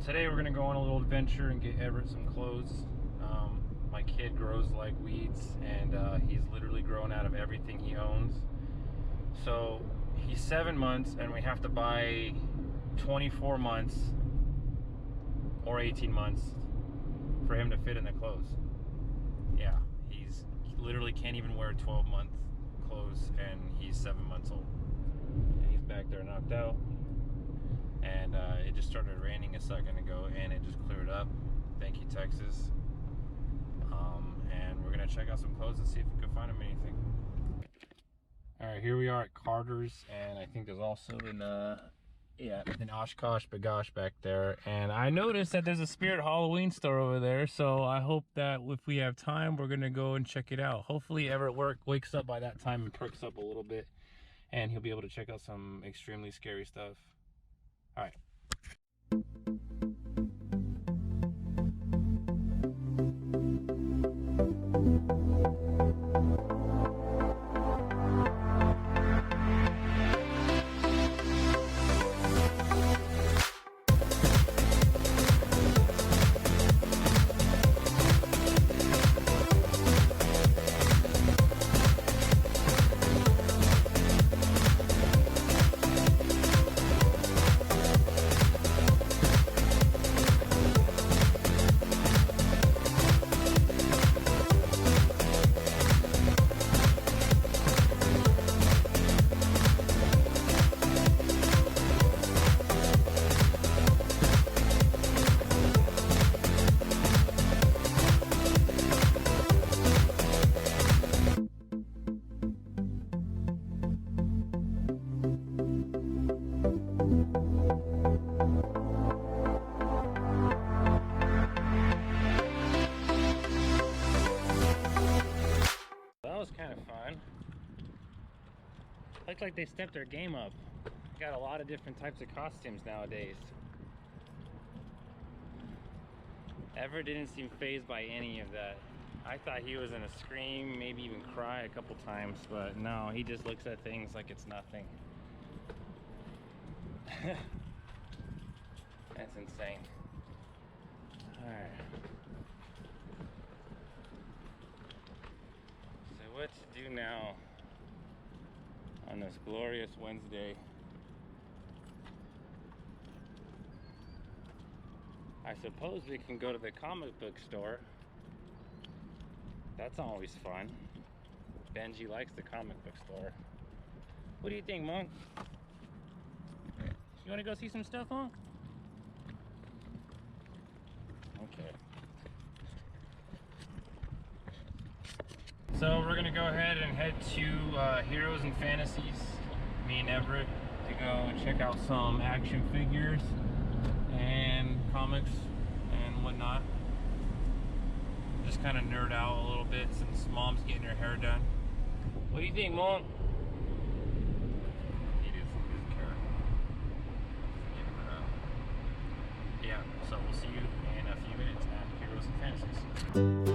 Today we're gonna go on a little adventure and get Everett some clothes. My kid grows like weeds, and he's literally grown out of everything he owns. So he's 7 months, and we have to buy 24 months or 18 months for him to fit in the clothes. Yeah, he literally can't even wear 12-month clothes, and he's 7 months old. And he's back there knocked out. And it just started raining a second ago, and it just cleared up. Thank you, Texas. And we're gonna check out some clothes and see if we can find him anything. All right, here we are at Carter's, and I think there's also in Oshkosh Bagosh back there. And I noticed that there's a Spirit Halloween store over there, so I hope that if we have time, we're gonna go and check it out. Hopefully Everett wakes up by that time and perks up a little bit, and he'll be able to check out some extremely scary stuff. All right. That was kind of fun. Looks like they stepped their game up. Got a lot of different types of costumes nowadays. Everett didn't seem fazed by any of that. I thought he was gonna scream, maybe even cry a couple times, but no, he just looks at things like it's nothing. That's insane. Alright. So what to do now on this glorious Wednesday? I suppose we can go to the comic book store. That's always fun. Benji likes the comic book store. What do you think, Monk? You want to go see some stuff, Monk? Okay. So we're gonna go ahead and head to Heroes and Fantasies, me and Everett, to go check out some action figures and comics and whatnot. Just kind of nerd out a little bit since Mom's getting her hair done. What do you think, Mom? He doesn't care. Yeah, so we'll see you in a few minutes at Heroes and Fantasies.